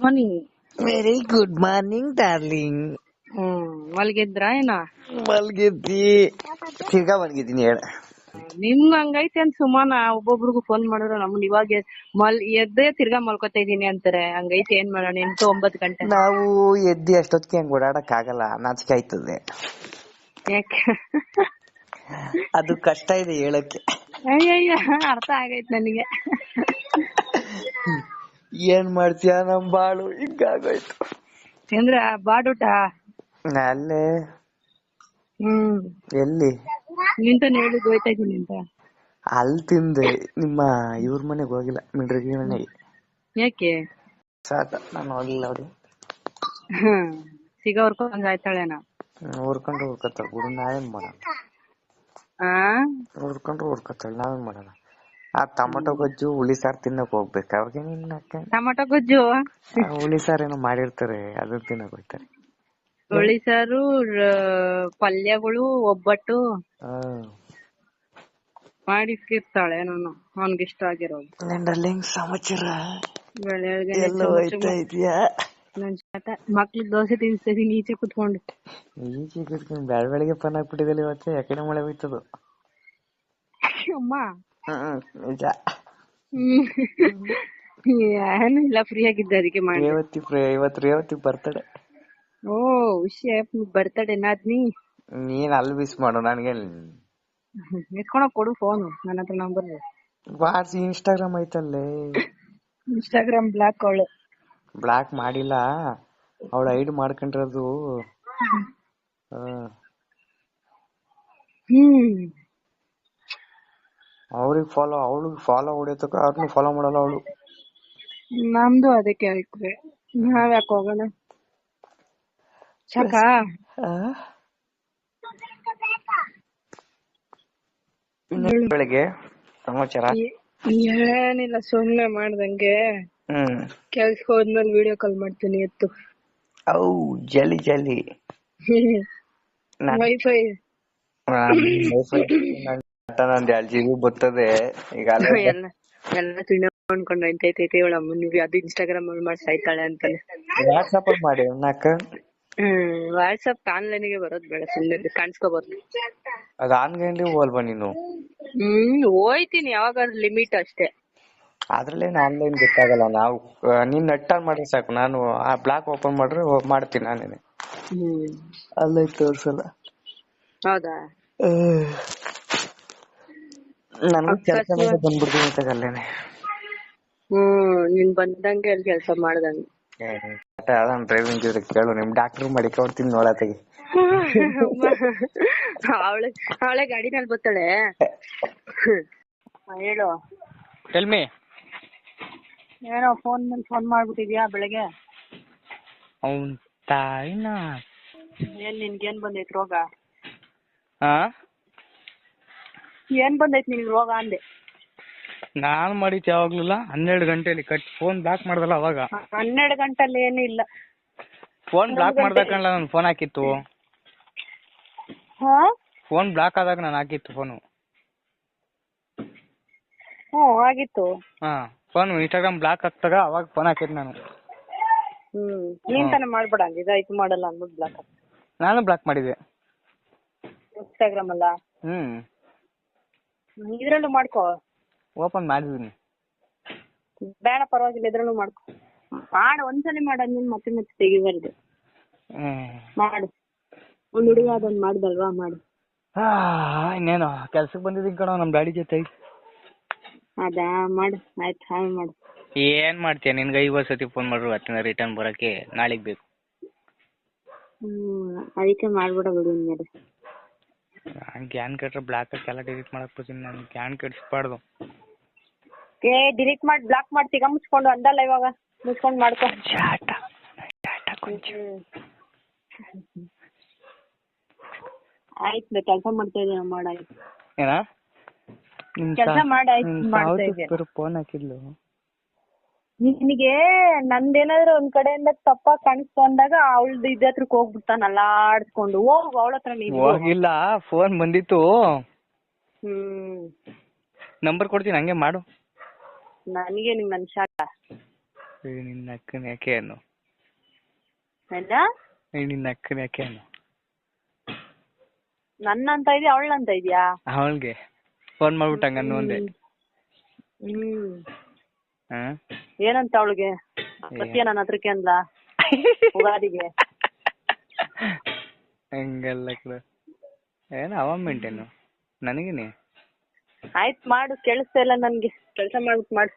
Morning. Very good morning darling. ಮಲ್ಗಿದ್ರಾ ಏನ? ಮಲ್ಗಿದ್ದಿ, ತಿರ್ಗಾ ಮಲ್ಗಿದ್ದೀನಿ ಹೇಳ. ನಿಮ್ಗ್ ಹಂಗೈತೆ ಅಂತ ಸುಮಾನ ಒಬ್ಬೊಬ್ರಿಗೂ ಫೋನ್ ಮಾಡಿದ್ರು ನಮ್ಮನ್ ಇವಾಗ ಎದ್ದೇ ತಿರ್ಗಾ ಮಲ್ಕೊತಾ ಇದೀನಿ ಅಂತಾರೆ. ಹಂಗೈತೆ ಏನ್ ಮಾಡೋಣ? 8-9 ಗಂಟೆ. ನಾವು ಎದ್ದಿ ಅಷ್ಟೊತ್ತಿಗೆ ಹಂಗ್ ಓಡಾಡಕ್ ಆಗಲ್ಲ, ನಾಚಿಕೆ ಆಯ್ತದೆ. ಯಾಕೆ? ಅದು ಕಷ್ಟ ಇದೆ ಹೇಳಕ್ಕೆ. ಅಯ್ಯಯ್ಯ, ಅರ್ಥ ಆಗೈತ್ ನನಗೆ. ಏನ್ ಮಾಡ್ತೀಯ, ನಮ್ ಬಾಳು ಹಿಂಗಾಗೋಯ್ತು. ಅಂದ್ರ ಬಾಡೂಟ ಅಲ್ಲೇ ಎಲ್ಲಿ ನಿಂತಾನೆ ಹೇಳಿದ್ ಹೋಯ್ತಾ ಇದೀನಿ ಅಂತ. ಅಲ್ಲಿ ತಿಂದೆ, ನಿಮ್ಮ ಇವ್ರ ಮನೆಗ್ ಹೋಗಿಲ್ಲ, ಮಿಂಡ್ರಗಿ ಮನೆಗೆ. ಯಾಕೆ? ಸಾಕ, ನಾನು ಹೋಗಿಲ್ಲ ಅವ್ರಿ. ಸಿಗೋರ್ಕೊಂಡ್ ಆಯ್ತಾಳೇನ? ಊರ್ಕೊಂಡ್ರೆ ಊರ್ಕತ್ತಾಳ ಬಿಡು, ನಾವೇನ್ ಮಾಡೋಣ. ಊರ್ಕತ್ತಾಳ, ನಾವೇನ್ ಮಾಡೋಣ. ಆ ಟೊಮೊಟೊ ಗೊಜ್ಜು ಹುಳಿ ಸಾರ್ ತಿನ್ನಕ್ ಹೋಗ್ಬೇಕು ಅವ್ರಿಗೆ. ಟೊಮೊಟೊ ಗೊಜ್ಜು ಹುಳಿ ಸಾರ್ ಏನೋ ಮಾಡಿರ್ತಾರೆ, ಅದನ್ನ ತಿನ್ನಕ್ ಹೋಗ್ತಾರೆ. ಹುಳಿ ಸಾರು, ಪಲ್ಯಗಳು, ಒಬ್ಬಟ್ಟು ಮಾಡಿಸ್ಕಿರ್ತಾಳೆ. ನಾನು ಅವನ್ಗಿಷ್ಟ ಆಗಿರೋದು. ಡಾರ್ಲಿಂಗ್ ಸಮಾಚಾರ ಎಲ್ಲ ಹೋಯ್ತಾ ಇದೀಯಾ? ಮಕ್ಳಿಗೆ ದೋಸೆ ತಿನ್ಸ್ತಾ ಇದೀನಿ ಈಚೆ ಕುತ್ಕೊಂಡು. ಈಚೆ ಕುತ್ಕೊಂಡು ಬೆಳಗ್ಗೆ ಫೋನ್ ಹಾಕ್ಬಿಟ್ಟಿದಲ್ಲಿ ಇವತ್ತು. ಯಾಕಡೆ ಮಳೆ ಹೋಯ್ತದು ಅಮ್ಮ? ನಿಜ. ಏನು ಇಲ್ಲ, ಫ್ರೀ ಆಗಿದ್ದೆ ಅದಕ್ಕೆ ಮಾಡಿ. ಇವತ್ತು ರೇವತಿ ಬರ್ತಡೆ. ಓ ಬರ್ತಡೆ ನಾದ್ನಿ. ನೀನ್ ಅಲ್ಲಿ ಮಿಸ್ ಮಾಡು, ನನ್ಗೆ ಎತ್ಕೊಂಡೋಗ್ ಕೊಡು ಫೋನ್, ನನ್ನ ಹತ್ರ ನಂಬರ್. ವಾಟ್ಸ್ ಇನ್ಸ್ಟಾಗ್ರಾಮ್ ಐತಲ್ಲೇ. ಇನ್ಸ್ಟಾಗ್ರಾಮ್ ಬ್ಲಾಕ್ ಅವಳು. ಬ್ಲಾಕ್ ಮಾಡಿಲ್ಲ, ಅವಳು ಐಡಿ ಮಾಡ್ಕೊಂಡಿರೋದು. ಅವ್ರಿಗೆ ಫಾಲೋ, ಅವಳಿಗೆ ಫಾಲೋ ಹೊಡಿಯತಕ್ಕ, ಅವ್ರನ್ನ ಫಾಲೋ ಮಾಡಲ್ಲ ಅವಳು. ನಮ್ದು ಅದಕ್ಕೆ ಆಯ್ತು, ನಾವ್ ಯಾಕೆ ಹೋಗೋಣ? ಸಾಕಾ? ಬೆಳಿಗ್ಗೆ ಸಮಾಚಾರ ಏನಿಲ್ಲ, ಸುಮ್ನೆ ಮಾಡ್ದಂಗೆ. ಕೆಲ್ಸಕ್ಕೆ ಹೋದ್ಮೇಲೆ ವಿಡಿಯೋ ಕಾಲ್ ಮಾಡ್ತೀನಿ ಎತ್ತು. ಜಲಿ ಜಲಿ ವೈಫೈ ನಂದು 2 GB ಬರ್ತದೆ ಈಗ. ಎಲ್ಲ ತಿನ್ನ ಅನ್ಕೊಂಡು ಅಂತೈತೆ ಇವಳಮ್ಮ. ನೀವು ಅದು ಇನ್ಸ್ಟಾಗ್ರಾಮ್ ಅಲ್ಲಿ ಮಾಡಿ ಸಾಯ್ತಾಳೆ ಅಂತಾನೆ. ವಾಟ್ಸಪ್ ಮಾಡಿ ವಾಟ್ಸಪ್ ಆನ್ಲೈನ್ ಗೆ ಬರೋದ್ ಬೇಡ, ಸುಮ್ಮನೆ ಕಾಣಿಸ್ಕೋಬಹುದು. ಅದು ಆನ್ಲೈನ್ ಹೋಲ್ವಾ ನೀನು? ಹೋಯ್ತೀನಿ ಯಾವಾಗಾದ್ರೂ, ಲಿಮಿಟ್ ಅಷ್ಟೇ. ಅದ್ರಲ್ಲೇನು ಆನ್ಲೈನ್ ಗೊತ್ತಾಗಲ್ಲ. ನಾವು ನೀನ್ ನೆಟ್ ಆನ್ ಮಾಡ್ರೆ ಸಾಕು, ನಾನು ಆ ಬ್ಲಾಕ್ ಓಪನ್ ಮಾಡ್ರೆ ಮಾಡ್ತೀನಿ ನಾನೇನೆ. ಅಲ್ಲೇ ತೋರ್ಸಲ್ಲ. ಹೌದಾ? ನನ್ಗೂ ಕೆಲಸ ಬಂದ್ಬಿಡ್ತೀನಿ ಅಂತ ಅಲ್ಲೇನೆ. ನೀನ್ ಬಂದಂಗೆ ಅಲ್ಲಿ ಕೆಲಸ ಮಾಡ್ದಂಗೆ. ಡ್ರೈವಿಂಗ್ ಇದ್ರೆ ಕೇಳು, ನಿಮ್ ಡಾಕ್ಟರ್ ಮಾಡಿಕೊಡ್ತೀನಿ ನೋಡತೆಗೆ. ಅವಳೆ ಗಾಡಿನಲ್ಲಿ ಬರ್ತಾಳೆ. ಹೇಳು. Tell me. ಏನೋ ಫೋನ್ ಮಾಡ್ಬಿಟ್ಟಿದ್ಯಾ ಬೆಳಗ್ಗೆ? ಅವ್ನ್ ತಾಯಿನ. ಏನ್ ನಿನ್ಗೇನ್ ಬಂದೈತ್ ರೋಗ? ಏನ್ ಬಂದೈತ್ ನಿನ್ಗೆ ರೋಗ ಅಂದೆ? ನಾನು ಮಾಡಿದ್ದು ಯಾವಾಗ್ಲಿಲ್ಲ, 12 ಗಂಟೆಲಿ ಫೋನ್ ಬ್ಲಾಕ್ ಮಾಡ್ದಲ್ಲ ಅವಾಗ. 12 ಗಂಟೆಲಿ ಏನಿಲ್ಲ. ಫೋನ್ ಬ್ಲಾಕ್ ಮಾಡ್ದಕ್ಕಲ್ಲ ನಾನು ಫೋನ್ ಹಾಕಿತ್ತು. ಫೋನ್ ಬ್ಲಾಕ್ ಆದಾಗ ನಾನು ಹಾಕಿತ್ತು ಫೋನು. ಆಗಿತ್ತು. ಫೋನ್ ಇನ್ಸ್ಟಾಗ್ರಾಮ್ ಬ್ಲಾಕ್ ಆಗ್ತಾಗ ಅವಾಗ ಫೋನ್ ಹಾಕಿದ್ ನಾನು. ನೀನ್ ತಾನೇ ಮಾಡ್ಬೇಡ ಇದಾಯ್ತು ಮಾಡಲ್ಲ ಅಂದ್ಬಿಟ್ಟು ಬ್ಲಾಕ್ ಹಾಕ. ನಾನು ಬ್ಲಾಕ್ ಮಾಡಿದೆ ಇನ್ಸ್ಟಾಗ್ರಾಮ್ ಅಲ್ಲ. ಇದ್ರಲ್ಲೂ ಮಾಡ್ಕೋ. ಓಪನ್ ಮಾಡಿದೀನಿ. ಬೇಡ ಪರವಾಗಿಲ್ಲ, ಇದ್ರಲ್ಲೂ ಮಾಡ್ಕೋ. ಮಾಡು, ಒಂದ್ಸಲಿ ಮಾಡಾದ್ಮೇಲೆ ಮತ್ತೆ ಮತ್ತೆ ತೆಗಿಬಾರ್ದು. ಮಾಡು, ಒಂದ್ ಹುಡುಗ ಅದೊಂದು ಮಾಡ್ದಲ್ವಾ, ಮಾಡು. ಇನ್ನೇನು ಕೆಲ್ಸಕ್ಕೆ ಬಂದಿದ್ದೀನಿ ಕಣೋ, ನಮ್ ಡ್ಯಾಡಿ ಜೊತೆ. ಅದಾ, ಮಾಡು ಆಯ್ತು, ಹಾಗೆ ಮಾಡು. ಏನ್ ಮಾಡ್ತೀಯ? ನಿನ್ಗೆ 50 ಸತಿ ಫೋನ್ ಮಾಡ್ರು ಅತ್ತಿನ ರಿಟರ್ನ್ ಬರಕ್ಕೆ ನಾಳೆಗ್ ಬೇಕು. ಅದಕ್ಕೆ ಮಾಡ್ಬಿಡ ಬಿಡು. ಮೇಲೆ ಗ್ಯಾನ್ ಕೆಟ್ರೆ ಬ್ಲಾಕ್ ಎಲ್ಲ ಡಿಲೀಟ್ ಮಾಡಕ್ ಬರ್ತೀನಿ ನಾನು. ಗ್ಯಾನ್ ಕೆಡಿಸ್ಬಾರ್ದು. ಡಿಲೀಟ್ ಮಾಡಿ ಬ್ಲಾಕ್ ಮಾಡಿ ಸಿಗ ಮುಚ್ಕೊಂಡು ಅಂದಲ್ಲ, ಇವಾಗ ಮುಚ್ಕೊಂಡು ಮಾಡ್ಕೊ. ಆಯ್ತು, ಕೆಲಸ ಮಾಡ್ತಾ ಇದೀಯ, ಮಾಡಾಯ್ತು. ಏನ ಕೆಲಸ ಮಾಡಾಯ್ತು. ಫೋನ್ ಹಾಕಿದ್ಲು ನಿನಗೆ. ನಂದೇನಾದ್ರು ಒಂದ್ ಕಡೆಯಿಂದ ತಪ್ಪಾಗಿ ಕಾಣಿಸ್ತು ಅಂದಾಗ ಅವಳದ್ದು ಇದ ಹತ್ರಕ್ ಹೋಗ್ಬಿಡ್ತಾನಲ್ಲ ಆಡ್ಸ್ಕೊಂಡು. ಹೋಗು ಅವಳ ಹತ್ರ. ನೀನು ಹೋಗಿಲ್ಲ, ಫೋನ್ ಬಂದಿತ್ತು. ನಂಬರ್ ಕೊಡ್ತೀನಿ, ಹಂಗೆ ಮಾಡು. ನನಗೆ ನಿಮ್ ಶಾಖ. ನಿನ್ನ ಅಕ್ಕನ ಯಾಕೆ ಅನ್ನು ಏನ ನಿನ್ನ ಅಕ್ಕನ ಯಾಕೆ ಅನ್ನು ನನ್ನ ಅಂತ ಇದೆಯಾ ಅವಳಂತ ಇದೆಯಾ? ಅವಳಿಗೆ ಫೋನ್ ಮಾಡ್ಬಿಟ್ಟು ಹಂಗನ್ನು ಒಂದೇ. ಏನಂತ ಅವಳಿಗೆ ಸತ್ಯ ನನ್ನ ಹತ್ರಕ್ಕೆ ಅಂದ್ಲ ಉಗಾದಿಗೆ? ಹಂಗಲ್ಲ ಕಣ, ಏನು ಅವ ಮೇಂಟೇನು ನನಗೇನೆ. ಆಯ್ತು ಮಾಡು, ಕೇಳಿಸ್ತಾ ಇಲ್ಲ ನನ್ಗೆ, ಕೆಲಸ ಮಾಡ್ಬಿಟ್ಟು ಮಾಡು.